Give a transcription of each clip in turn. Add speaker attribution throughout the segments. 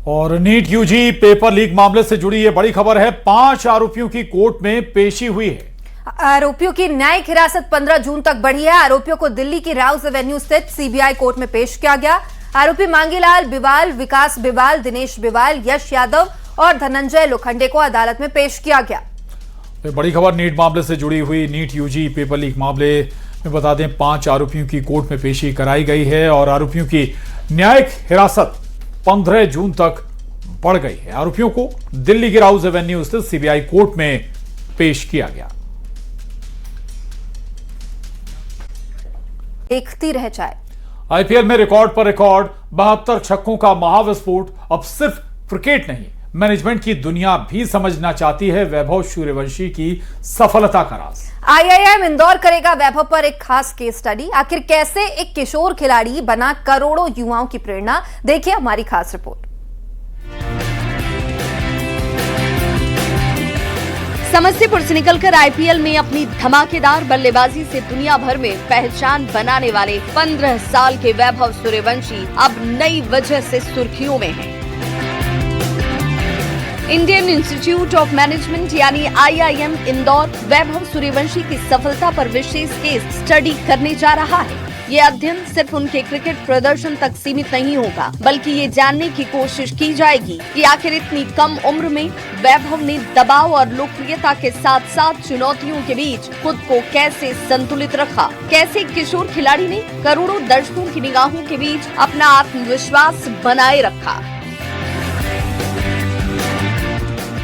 Speaker 1: और NEET UG paper leak मामले से जुड़ी ये बड़ी खबर है। 5 आरोपियों की कोर्ट में पेशी हुई है।
Speaker 2: आरोपियों की न्यायिक हिरासत 15 जून तक बढ़ी है। आरोपियों को दिल्ली की राउस एवेन्यू स्थित सीबीआई कोर्ट में पेश किया गया। आरोपी मांगीलाल बिवाल, विकास बिवाल, दिनेश बिवाल, यश यादव और धनंजय लोखंडे को अदालत में पेश किया गया।
Speaker 1: बड़ी खबर नीट मामले से जुड़ी हुई। नीट यूजी पेपर लीक मामले में बता दें 5 आरोपियों की कोर्ट में पेशी कराई गई है और आरोपियों की न्यायिक हिरासत 15 जून तक बढ़ गई है। आरोपियों को दिल्ली की राउस एवेन्यू स्थित सीबीआई कोर्ट में पेश किया गया।
Speaker 2: देखती रह जाए।
Speaker 1: आईपीएल में रिकॉर्ड पर रिकॉर्ड, 72 छक्कों का महाविस्फोट। अब सिर्फ क्रिकेट नहीं, मैनेजमेंट की दुनिया भी समझना चाहती है वैभव सूर्यवंशी की सफलता का राज।
Speaker 2: आईआईएम इंदौर करेगा वैभव पर एक खास केस स्टडी। आखिर कैसे एक किशोर खिलाड़ी बना करोड़ों युवाओं की प्रेरणा, देखिए हमारी खास रिपोर्ट।
Speaker 3: समस्तीपुर से निकलकर आईपीएल में अपनी धमाकेदार बल्लेबाजी से दुनिया भर में पहचान बनाने वाले 15 साल के वैभव सूर्यवंशी अब नई वजह से सुर्खियों में हैं। इंडियन इंस्टीट्यूट ऑफ मैनेजमेंट यानी आईआईएम इंदौर वैभव सूर्यवंशी की सफलता पर विशेष केस स्टडी करने जा रहा है। ये अध्ययन सिर्फ उनके क्रिकेट प्रदर्शन तक सीमित नहीं होगा, बल्कि ये जानने की कोशिश की जाएगी कि आखिर इतनी कम उम्र में वैभव ने दबाव और लोकप्रियता के साथ साथ चुनौतियों के बीच खुद को कैसे संतुलित रखा। कैसे किशोर खिलाड़ी ने करोड़ों दर्शकों की निगाहों के बीच अपना आत्मविश्वास बनाए रखा।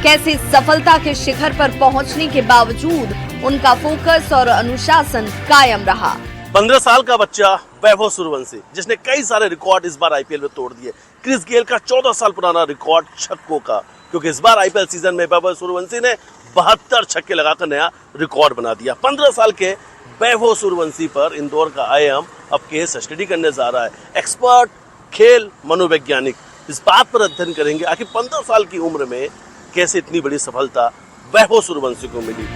Speaker 3: कैसे सफलता के शिखर पर पहुंचने के बावजूद उनका फोकस और अनुशासन कायम रहा।
Speaker 4: 15 साल का बच्चा वैभव सूर्यवंशी, जिसने कई सारे रिकॉर्ड इस बार आईपीएल में तोड़ दिए। क्रिस गेल का 14 साल पुराना रिकॉर्ड छक्कों का, क्योंकि इस बार आईपीएल सीजन में वैभव सूर्यवंशी ने 72 छक्के लगाकर नया रिकॉर्ड बना दिया। 15 साल के वैभव सूर्यवंशी पर इंदौर का आईआईएम अब केस स्टडी करने जा रहा है। एक्सपर्ट खेल मनोवैज्ञानिक इस बात पर अध्ययन करेंगे आखिर 15 साल की उम्र में कैसे इतनी बड़ी सफलता वैभव सूर्यवंशी को मिली।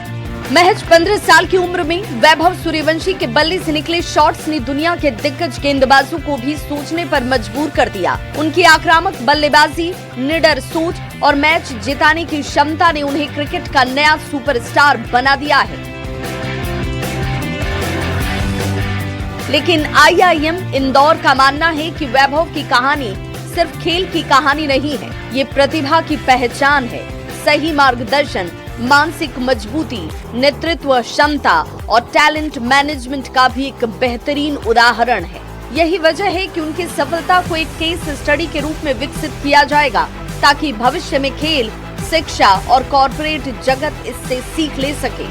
Speaker 3: महज 15 साल की उम्र में वैभव सूर्यवंशी के बल्ले से निकले शॉट्स ने दुनिया के दिग्गज गेंदबाजों को भी सोचने पर मजबूर कर दिया। उनकी आक्रामक बल्लेबाजी, निडर सोच और मैच जिताने की क्षमता ने उन्हें क्रिकेट का नया सुपरस्टार बना दिया है। लेकिन आईआईएम इंदौर का मानना है कि वैभव की कहानी सिर्फ खेल की कहानी नहीं है, ये प्रतिभा की पहचान है। सही मार्गदर्शन, मानसिक मजबूती, नेतृत्व क्षमता और टैलेंट मैनेजमेंट का भी एक बेहतरीन उदाहरण है। यही वजह है कि उनकी सफलता को एक केस स्टडी के रूप में विकसित किया जाएगा, ताकि भविष्य में खेल, शिक्षा और कॉर्पोरेट जगत इससे सीख ले सके।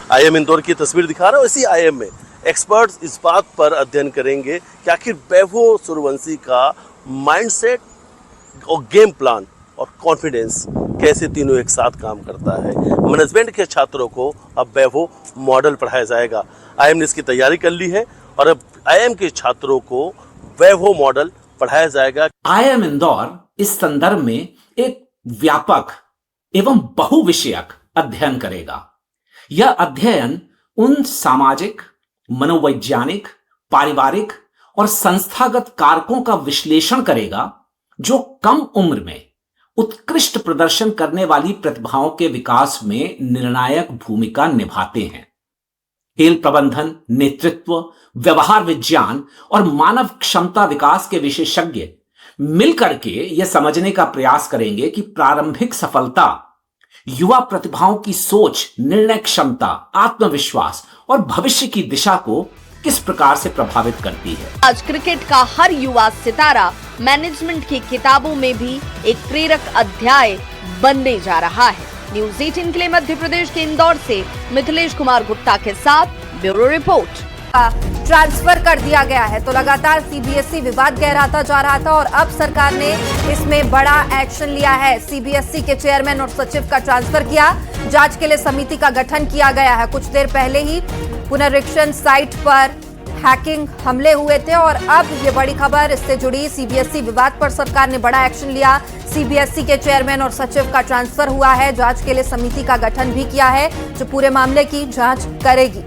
Speaker 4: आईआईएम इंदौर की तस्वीर दिखा रहा हूँ। इसी आईआईएम में एक्सपर्ट्स इस बात पर अध्ययन करेंगे कि आखिर वैभव सूर्यवंशी का माइंडसेट और गेम प्लान और कॉन्फिडेंस कैसे तीनों एक साथ काम करता है। मैनेजमेंट के छात्रों को अब वैभव मॉडल पढ़ाया जाएगा। आईआईएम ने इसकी तैयारी कर ली है और अब आईआईएम के छात्रों को वैभव मॉडल पढ़ाया जाएगा।
Speaker 5: आईआईएम इंदौर इस संदर्भ में एक व्यापक एवं बहुविषयक अध्ययन करेगा। यह अध्ययन उन सामाजिक, मनोवैज्ञानिक, पारिवारिक और संस्थागत कारकों का विश्लेषण करेगा जो कम उम्र में उत्कृष्ट प्रदर्शन करने वाली प्रतिभाओं के विकास में निर्णायक भूमिका निभाते हैं। खेल प्रबंधन, नेतृत्व, व्यवहार विज्ञान और मानव क्षमता विकास के विशेषज्ञ मिलकर के यह समझने का प्रयास करेंगे कि प्रारंभिक सफलता युवा प्रतिभाओं की सोच, निर्णय क्षमता, आत्मविश्वास और भविष्य की दिशा को किस प्रकार से प्रभावित करती है।
Speaker 3: आज क्रिकेट का हर युवा सितारा मैनेजमेंट की किताबों में भी एक प्रेरक अध्याय बनने जा रहा है। न्यूज़ 18 के लिए मध्य प्रदेश के इंदौर से मिथिलेश कुमार गुप्ता के साथ ब्यूरो रिपोर्ट।
Speaker 2: ट्रांसफर कर दिया गया है तो लगातार सीबीएसई विवाद गहराता जा रहा था और अब सरकार ने इसमें बड़ा एक्शन लिया है। सीबीएसई के चेयरमैन और सचिव का ट्रांसफर किया। जांच के लिए समिति का गठन किया गया है। कुछ देर पहले ही पुनरीक्षण साइट पर हैकिंग हमले हुए थे और अब ये बड़ी खबर इससे जुड़ी। सीबीएसई विवाद पर सरकार ने बड़ा एक्शन लिया। सीबीएसई के चेयरमैन और सचिव का ट्रांसफर हुआ है। जांच के लिए समिति का गठन भी किया है जो पूरे मामले की जांच करेगी।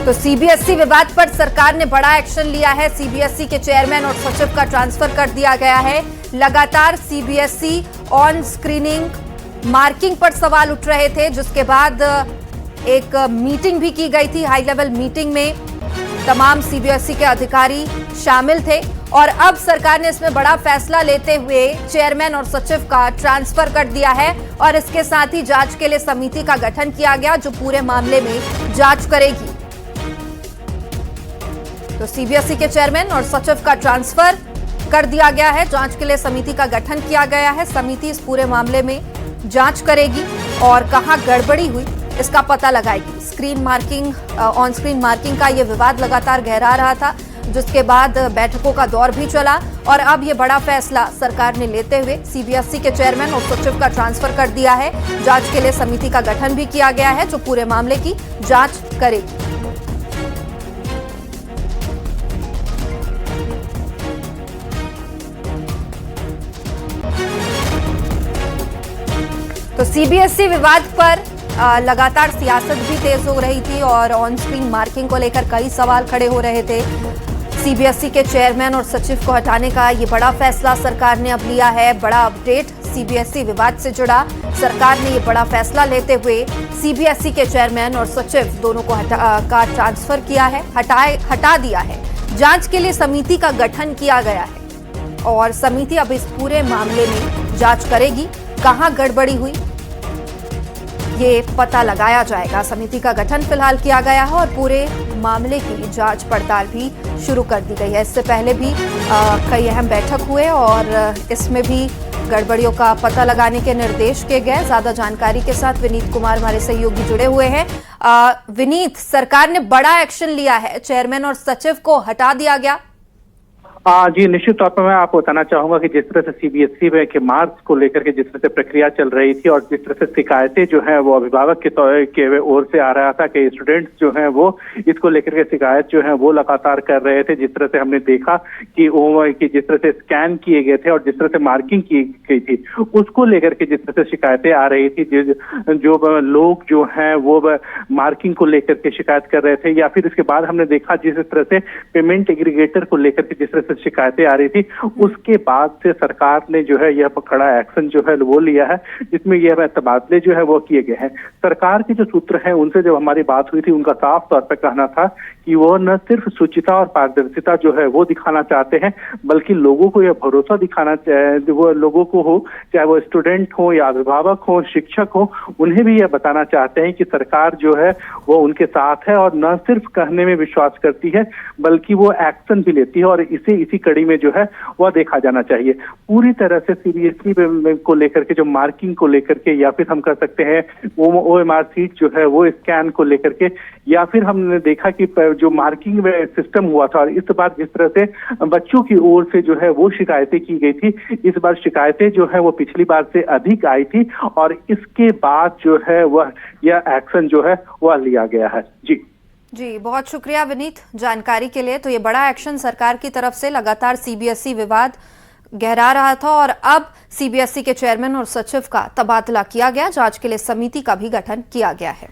Speaker 2: तो सीबीएसई विवाद पर सरकार ने बड़ा एक्शन लिया है। सीबीएसई के चेयरमैन और सचिव का ट्रांसफर कर दिया गया है। लगातार सीबीएसई ऑन स्क्रीनिंग मार्किंग पर सवाल उठ रहे थे, जिसके बाद एक मीटिंग भी की गई थी। हाई लेवल मीटिंग में तमाम सीबीएसई के अधिकारी शामिल थे और अब सरकार ने इसमें बड़ा फैसला लेते हुए चेयरमैन और सचिव का ट्रांसफर कर दिया है और इसके साथ ही जांच के लिए समिति का गठन किया गया, जो पूरे मामले में जांच करेगी। तो सीबीएसई के चेयरमैन और सचिव का ट्रांसफर कर दिया गया है। जांच के लिए समिति का गठन किया गया है। समिति इस पूरे मामले में जांच करेगी और कहां गड़बड़ी हुई इसका पता लगाएगी। Screen marking, on screen marking का यह विवाद लगातार गहरा रहा था, जिसके बाद बैठकों का दौर भी चला और अब यह बड़ा फैसला सरकार ने लेते हुए सीबीएसई के चेयरमैन और सचिव का ट्रांसफर कर दिया है। जांच के लिए समिति का गठन भी किया गया है, जो पूरे मामले की जांच करेगी। तो सीबीएसई विवाद पर लगातार सियासत भी तेज हो रही थी और ऑन स्क्रीन मार्किंग को लेकर कई सवाल खड़े हो रहे थे। सीबीएसई के चेयरमैन और सचिव को हटाने का ये बड़ा फैसला सरकार ने अब लिया है। बड़ा अपडेट सीबीएसई विवाद से जुड़ा। सरकार ने ये बड़ा फैसला लेते हुए सीबीएसई के चेयरमैन और सचिव दोनों को का ट्रांसफर किया है, हटा दिया है। जांच के लिए समिति का गठन किया गया है और समिति अब इस पूरे मामले में जांच करेगी। कहां गड़बड़ी हुई ये पता लगाया जाएगा। समिति का गठन फिलहाल किया गया है और पूरे मामले की जांच पड़ताल भी शुरू कर दी गई है। इससे पहले भी कई अहम बैठक हुए और इसमें भी गड़बड़ियों का पता लगाने के निर्देश किए गए। ज्यादा जानकारी के साथ विनीत कुमार हमारे सहयोगी जुड़े हुए हैं। विनीत, सरकार ने बड़ा एक्शन लिया है, चेयरमैन और सचिव को हटा दिया गया।
Speaker 6: जी, निश्चित तौर पर मैं आपको बताना चाहूंगा कि जिस तरह से सीबीएसई के मार्क्स को लेकर के जिस तरह से प्रक्रिया चल रही थी और जिस तरह से शिकायतें जो है वो अभिभावक के ओर से आ रहा था कि स्टूडेंट्स जो हैं वो इसको लेकर के शिकायत जो है वो लगातार कर रहे थे। जिस तरह से हमने देखा कि जिस तरह से स्कैन किए गए थे और जिस तरह से मार्किंग की गई थी, उसको लेकर के जिस तरह से शिकायतें आ रही थी, जो लोग जो है वो मार्किंग को लेकर के शिकायत कर रहे थे, या फिर इसके बाद हमने देखा जिस तरह से पेमेंट एग्रीगेटर को लेकर के जिस तरह शिकायतें आ रही थी, उसके बाद से सरकार ने जो है यह कड़ा एक्शन जो है वो लिया है, जिसमें यह तबादले जो है वो किए गए हैं। सरकार के जो सूत्र हैं उनसे जब हमारी बात हुई थी, उनका साफ तौर पर कहना था कि वो न सिर्फ शुचिता और पारदर्शिता जो है वो दिखाना चाहते हैं, बल्कि लोगों को यह भरोसा दिखाना, वो लोगों को हो, चाहे वो स्टूडेंट हो या अभिभावक हो, शिक्षक हो, उन्हें भी यह बताना चाहते हैं कि सरकार जो है वो उनके साथ है और न सिर्फ कहने में विश्वास करती है बल्कि वो एक्शन भी लेती है और इसी कड़ी में जो है वह देखा जाना चाहिए। पूरी तरह से सीबीएसई को लेकर के जो मार्किंग को लेकर के, या फिर हम कह सकते हैं ओएमआर सीट जो है वो स्कैन को लेकर के, या फिर हमने देखा कि जो मार्किंग सिस्टम हुआ था और इस बार जिस तरह से बच्चों की ओर से जो है वो शिकायतें की गई थी, इस बार शिकायतें जो है वो पिछली बार से अधिक आई थी और इसके बाद जो है वह यह एक्शन जो है वह लिया गया है।
Speaker 2: जी, बहुत शुक्रिया विनीत जानकारी के लिए। तो ये बड़ा एक्शन सरकार की तरफ से, लगातार सीबीएसई विवाद गहरा रहा था और अब सीबीएसई के चेयरमैन और सचिव का तबादला किया गया। जांच के लिए समिति का भी गठन किया गया है।